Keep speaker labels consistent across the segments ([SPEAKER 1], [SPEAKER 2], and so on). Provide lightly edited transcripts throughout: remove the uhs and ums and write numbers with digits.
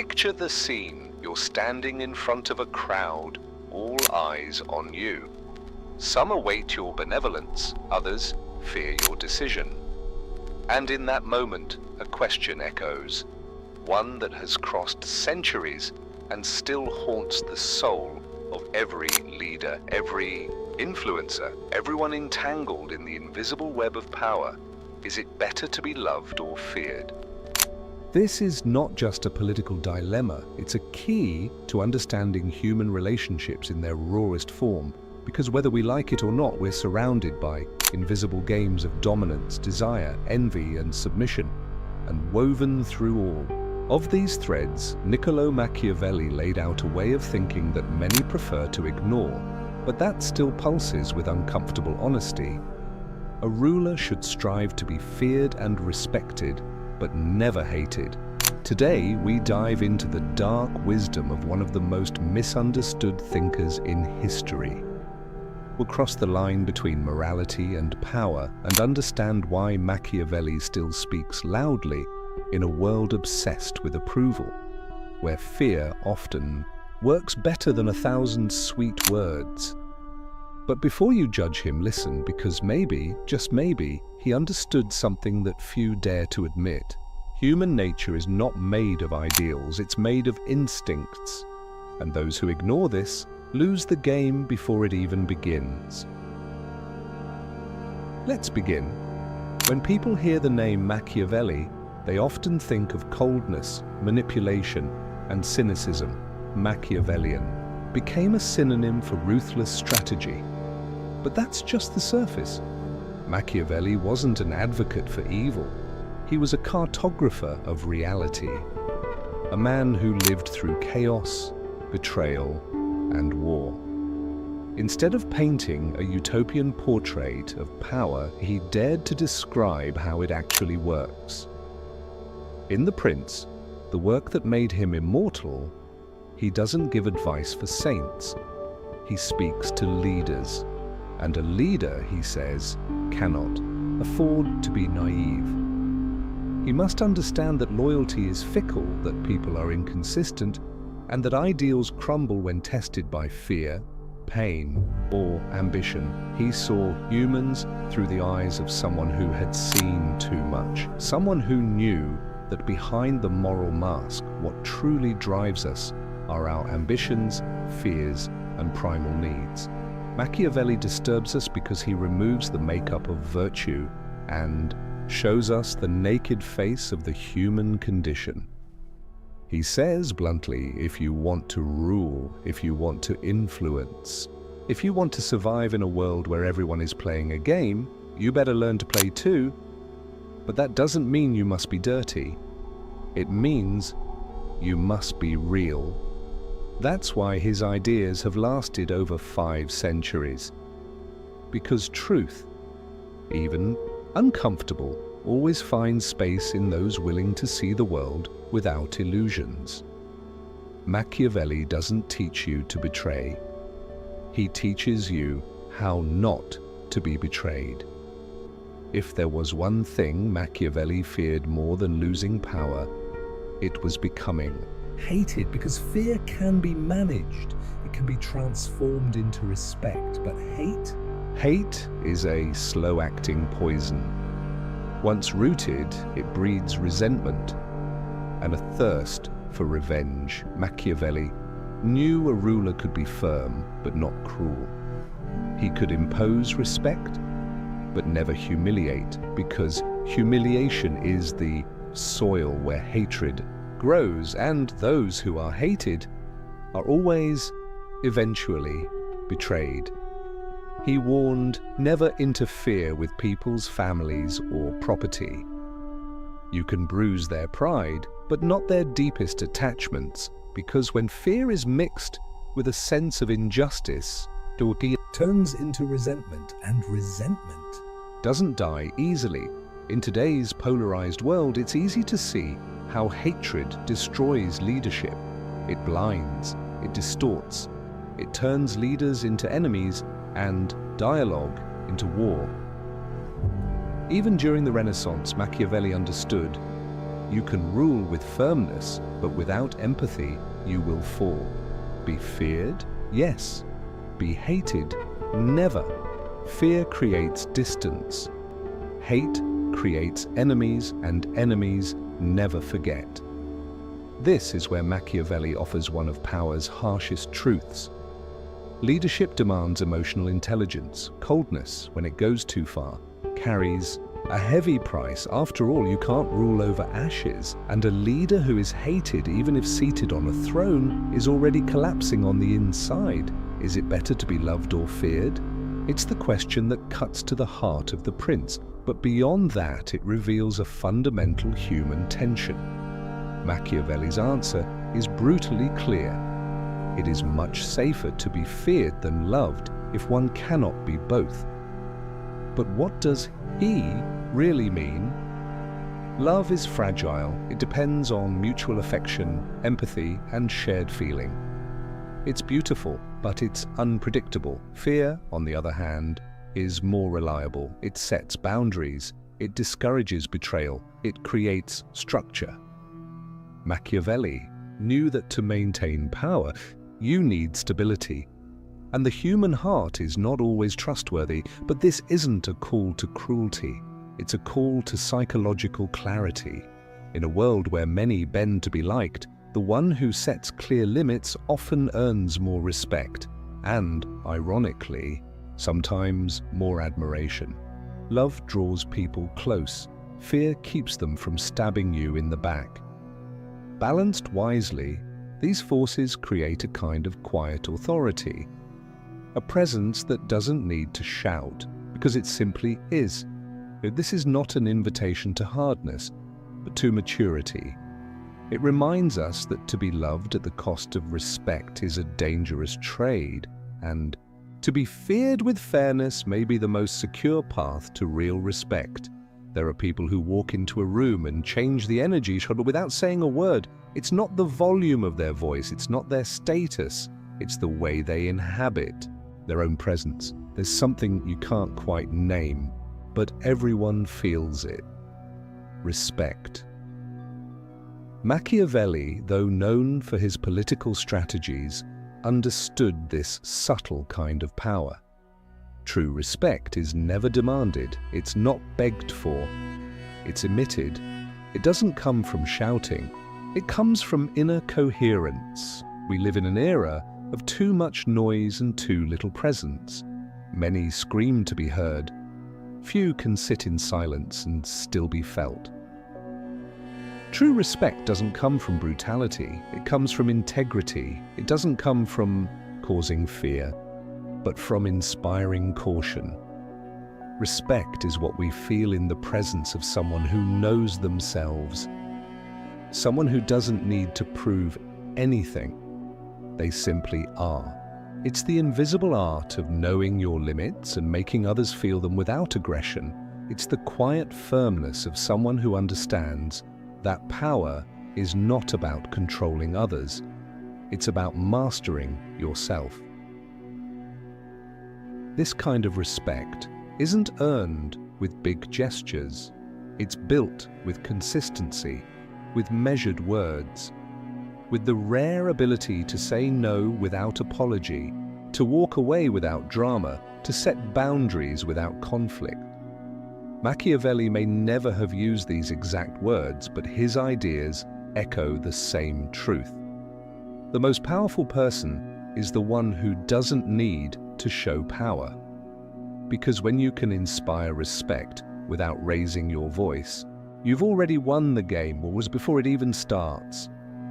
[SPEAKER 1] Picture the scene. You're standing in front of a crowd, all eyes on you. Some await your benevolence, others fear your decision. And in that moment, a question echoes, one that has crossed centuries and still haunts the soul of every leader, every influencer, everyone entangled in the invisible web of power. Is it better to be loved or feared?
[SPEAKER 2] This is not just a political dilemma, it's a key to understanding human relationships in their rawest form, because whether we like it or not, we're surrounded by invisible games of dominance, desire, envy, and submission, and woven through all of these threads, Niccolo Machiavelli laid out a way of thinking that many prefer to ignore, but that still pulses with uncomfortable honesty. A ruler should strive to be feared and respected, but never hated. Today, we dive into the dark wisdom of one of the most misunderstood thinkers in history. We'll cross the line between morality and power and understand why Machiavelli still speaks loudly in a world obsessed with approval, where fear often works better than 1,000 sweet words. But before you judge him, listen, because maybe, just maybe, he understood something that few dare to admit. Human nature is not made of ideals, it's made of instincts. And those who ignore this lose the game before it even begins. Let's begin. When people hear the name Machiavelli, they often think of coldness, manipulation, and cynicism. Machiavellian became a synonym for ruthless strategy. But that's just the surface. Machiavelli wasn't an advocate for evil. He was a cartographer of reality, a man who lived through chaos, betrayal, and war. Instead of painting a utopian portrait of power, he dared to describe how it actually works. In The Prince, the work that made him immortal, he doesn't give advice for saints. He speaks to leaders. And a leader, he says, cannot afford to be naive. He must understand that loyalty is fickle, that people are inconsistent, and that ideals crumble when tested by fear, pain, or ambition. He saw humans through the eyes of someone who had seen too much, someone who knew that behind the moral mask, what truly drives us are our ambitions, fears, and primal needs. Machiavelli disturbs us because he removes the makeup of virtue and shows us the naked face of the human condition. He says bluntly, if you want to rule, if you want to influence, if you want to survive in a world where everyone is playing a game, you better learn to play too. But that doesn't mean you must be dirty. It means you must be real. That's why his ideas have lasted over 5 centuries. Because truth, even uncomfortable, always finds space in those willing to see the world without illusions. Machiavelli doesn't teach you to betray. He teaches you how not to be betrayed. If there was one thing Machiavelli feared more than losing power, it was becoming hated, because fear can be managed. It can be transformed into respect, but hate is a slow-acting poison. Once rooted, it breeds resentment and a thirst for revenge. Machiavelli knew a ruler could be firm, but not cruel. He could impose respect, but never humiliate, because humiliation is the soil where hatred grows, and those who are hated are always, eventually, betrayed. He warned, never interfere with people's families or property. You can bruise their pride, but not their deepest attachments, because when fear is mixed with a sense of injustice, it turns into resentment, and resentment doesn't die easily. In today's polarized world, it's easy to see how hatred destroys leadership. It blinds, it distorts, it turns leaders into enemies and dialogue into war. Even during the Renaissance, Machiavelli understood You can rule with firmness, but without empathy, you will fall. Be feared? Yes. Be hated? Never. Fear creates distance. Hate creates enemies, and enemies never forget. This is where Machiavelli offers one of power's harshest truths. Leadership demands emotional intelligence. Coldness, when it goes too far, carries a heavy price. After all, you can't rule over ashes, and a leader who is hated, even if seated on a throne, is already collapsing on the inside. Is it better to be loved or feared? It's the question that cuts to the heart of the prince, but beyond that, it reveals a fundamental human tension. Machiavelli's answer is brutally clear. It is much safer to be feared than loved if one cannot be both. But what does he really mean? Love is fragile. It depends on mutual affection, empathy, and shared feeling. It's beautiful, but it's unpredictable. Fear, on the other hand, is more reliable. It sets boundaries. It discourages betrayal. It creates structure. Machiavelli knew that to maintain power, you need stability. And the human heart is not always trustworthy, but this isn't a call to cruelty. It's a call to psychological clarity. In a world where many bend to be liked, the one who sets clear limits often earns more respect and, ironically, sometimes more admiration. Love draws people close. Fear keeps them from stabbing you in the back. Balanced wisely, these forces create a kind of quiet authority, a presence that doesn't need to shout, because it simply is. This is not an invitation to hardness, but to maturity. It reminds us that to be loved at the cost of respect is a dangerous trade, and to be feared with fairness may be the most secure path to real respect. There are people who walk into a room and change the energy without saying a word. It's not the volume of their voice, it's not their status, it's the way they inhabit their own presence. There's something you can't quite name, but everyone feels it. Respect. Machiavelli, though known for his political strategies, understood this subtle kind of power. True respect is never demanded, it's not begged for, it's emitted. It doesn't come from shouting, it comes from inner coherence. We live in an era of too much noise and too little presence. Many scream to be heard, few can sit in silence and still be felt. True respect doesn't come from brutality, it comes from integrity. It doesn't come from causing fear, but from inspiring caution. Respect is what we feel in the presence of someone who knows themselves, someone who doesn't need to prove anything. They simply are. It's the invisible art of knowing your limits and making others feel them without aggression. It's the quiet firmness of someone who understands that power is not about controlling others. It's about mastering yourself. This kind of respect isn't earned with big gestures. It's built with consistency, with measured words, with the rare ability to say no without apology, to walk away without drama, to set boundaries without conflict. Machiavelli may never have used these exact words, but his ideas echo the same truth. The most powerful person is the one who doesn't need to show power. Because when you can inspire respect without raising your voice, you've already won the game, or was before it even starts.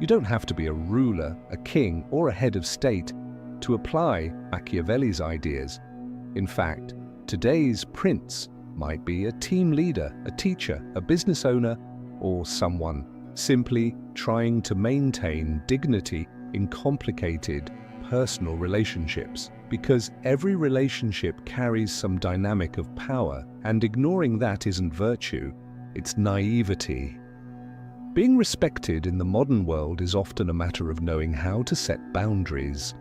[SPEAKER 2] You don't have to be a ruler, a king, or a head of state to apply Machiavelli's ideas. In fact, today's prince might be a team leader, a teacher, a business owner, or someone simply trying to maintain dignity in complicated personal relationships. Because every relationship carries some dynamic of power, and ignoring that isn't virtue, it's naivety. Being respected in the modern world is often a matter of knowing how to set boundaries,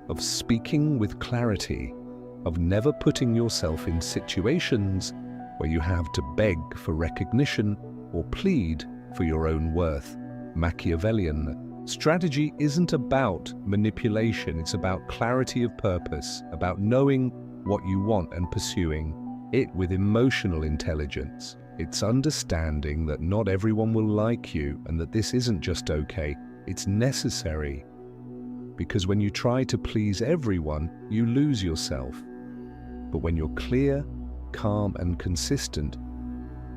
[SPEAKER 2] of speaking with clarity, of never putting yourself in situations where you have to beg for recognition or plead for your own worth. Machiavellian. Strategy isn't about manipulation, it's about clarity of purpose, about knowing what you want and pursuing it with emotional intelligence. It's understanding that not everyone will like you and that this isn't just okay, it's necessary. Because when you try to please everyone, you lose yourself. But when you're clear, calm and consistent,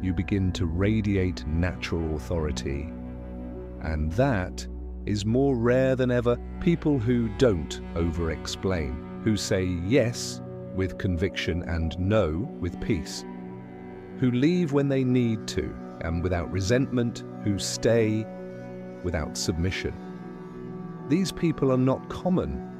[SPEAKER 2] you begin to radiate natural authority. And that is more rare than ever. People who don't over-explain, who say yes with conviction and no with peace, who leave when they need to and without resentment, who stay without submission. These people are not common,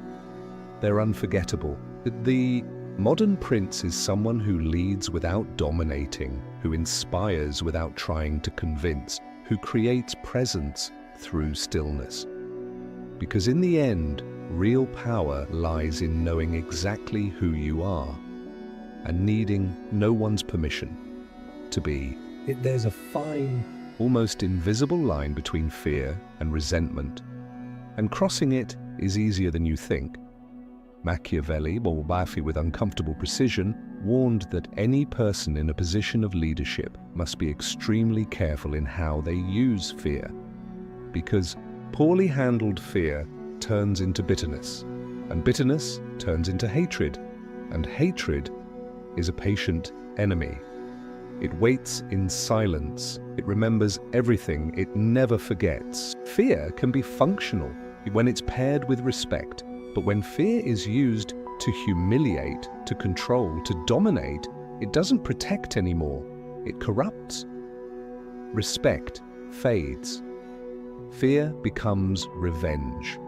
[SPEAKER 2] they're unforgettable. The modern prince is someone who leads without dominating, who inspires without trying to convince, who creates presence through stillness. Because in the end, real power lies in knowing exactly who you are and needing no one's permission to be. There's a fine, almost invisible line between fear and resentment, and crossing it is easier than you think. Machiavelli, with uncomfortable precision, warned that any person in a position of leadership must be extremely careful in how they use fear, because poorly handled fear turns into bitterness, and bitterness turns into hatred, and hatred is a patient enemy. It waits in silence, it remembers everything, it never forgets. Fear can be functional when it's paired with respect, but when fear is used to humiliate, to control, to dominate, it doesn't protect anymore, it corrupts. Respect fades. Fear becomes revenge.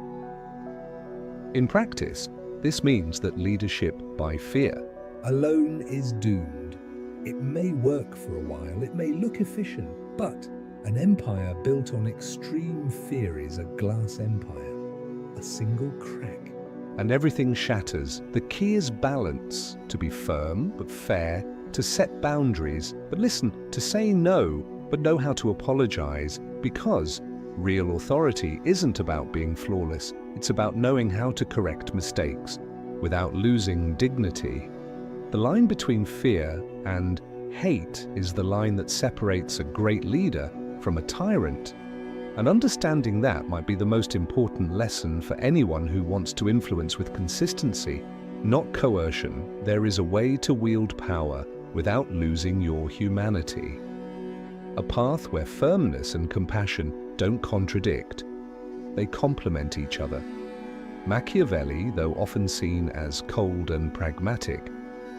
[SPEAKER 2] In practice, this means that leadership by fear alone is doomed. It may work for a while, it may look efficient, but an empire built on extreme fear is a glass empire, a single crack, and everything shatters. The key is balance, to be firm but fair, to set boundaries, but listen, to say no, but know how to apologize, because real authority isn't about being flawless, it's about knowing how to correct mistakes without losing dignity. The line between fear and hate is the line that separates a great leader from a tyrant. And understanding that might be the most important lesson for anyone who wants to influence with consistency, not coercion. There is a way to wield power without losing your humanity. A path where firmness and compassion don't contradict. They complement each other. Machiavelli, though often seen as cold and pragmatic,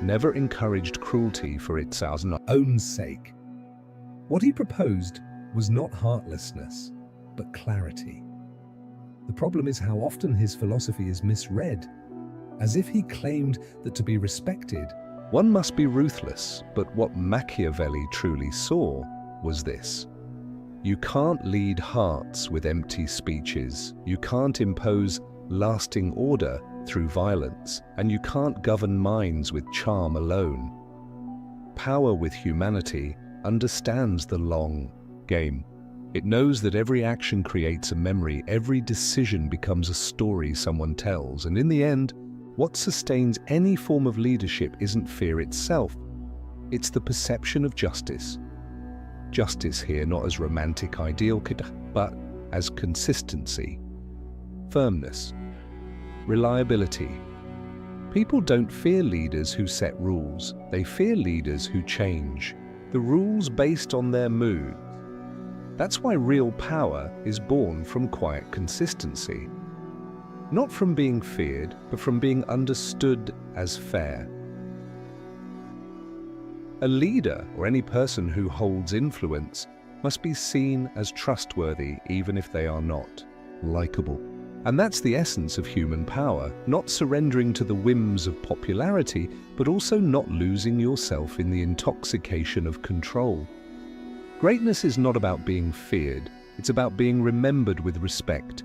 [SPEAKER 2] never encouraged cruelty for its own sake. What he proposed was not heartlessness, but clarity. The problem is how often his philosophy is misread, as if he claimed that to be respected, one must be ruthless. But what Machiavelli truly saw was this: you can't lead hearts with empty speeches, you can't impose lasting order through violence, and you can't govern minds with charm alone. Power with humanity understands the long game. It knows that every action creates a memory, every decision becomes a story someone tells, and in the end, what sustains any form of leadership isn't fear itself, it's the perception of justice. Justice here not as romantic ideal, but as consistency, firmness, reliability. People don't fear leaders who set rules, they fear leaders who change the rules based on their mood. That's why real power is born from quiet consistency. Not from being feared, but from being understood as fair. A leader, or any person who holds influence, must be seen as trustworthy even if they are not likable. And that's the essence of human power, not surrendering to the whims of popularity, but also not losing yourself in the intoxication of control. Greatness is not about being feared, it's about being remembered with respect.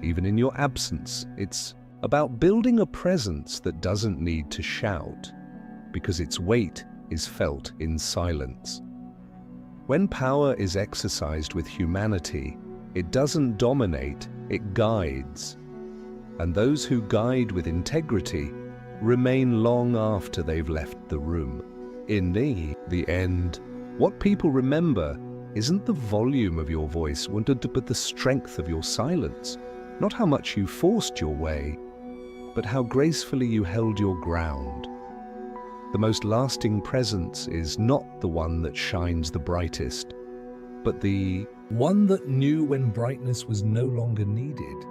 [SPEAKER 2] Even in your absence, it's about building a presence that doesn't need to shout, because its weight is felt in silence. When power is exercised with humanity, it doesn't dominate, it guides. And those who guide with integrity remain long after they've left the room. In the end, what people remember isn't the volume of your voice, but the strength of your silence. Not how much you forced your way, but how gracefully you held your ground. The most lasting presence is not the one that shines the brightest, but the one that knew when brightness was no longer needed.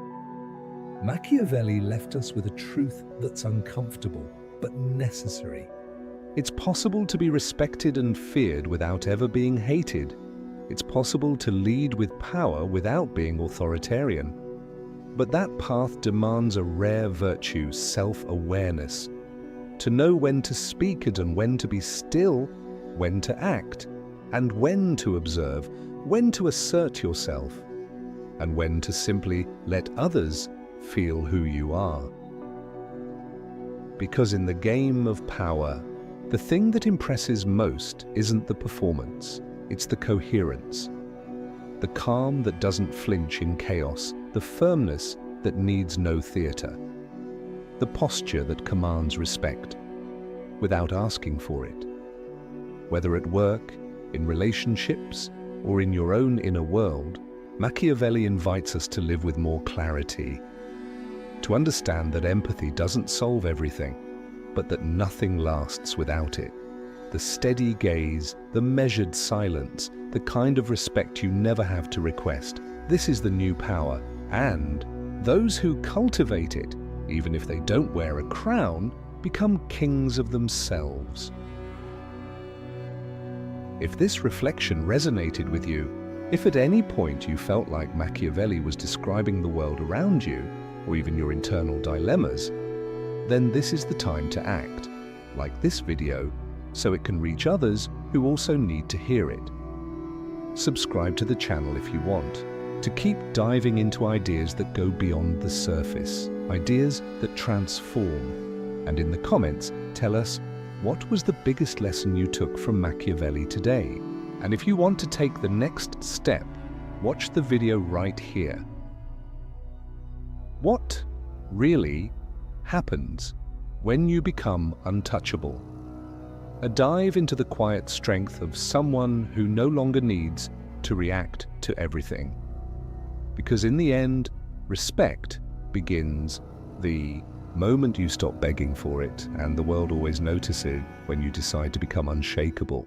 [SPEAKER 2] Machiavelli left us with a truth that's uncomfortable, but necessary. It's possible to be respected and feared without ever being hated. It's possible to lead with power without being authoritarian. But that path demands a rare virtue, self-awareness. To know when to speak and when to be still, when to act, and when to observe, when to assert yourself, and when to simply let others feel who you are. Because in the game of power, the thing that impresses most isn't the performance, it's the coherence. The calm that doesn't flinch in chaos, the firmness that needs no theater. The posture that commands respect, without asking for it. Whether at work, in relationships, or in your own inner world, Machiavelli invites us to live with more clarity, to understand that empathy doesn't solve everything, but that nothing lasts without it. The steady gaze, the measured silence, the kind of respect you never have to request. This is the new power, and those who cultivate it, even if they don't wear a crown, become kings of themselves. If this reflection resonated with you, if at any point you felt like Machiavelli was describing the world around you, or even your internal dilemmas, then this is the time to act, like this video, so it can reach others who also need to hear it. Subscribe to the channel if you want, to keep diving into ideas that go beyond the surface, ideas that transform. And in the comments, tell us, what was the biggest lesson you took from Machiavelli today? And if you want to take the next step, watch the video right here. What really happens when you become untouchable? A dive into the quiet strength of someone who no longer needs to react to everything. Because in the end, respect begins the moment you stop begging for it, and the world always notices when you decide to become unshakable.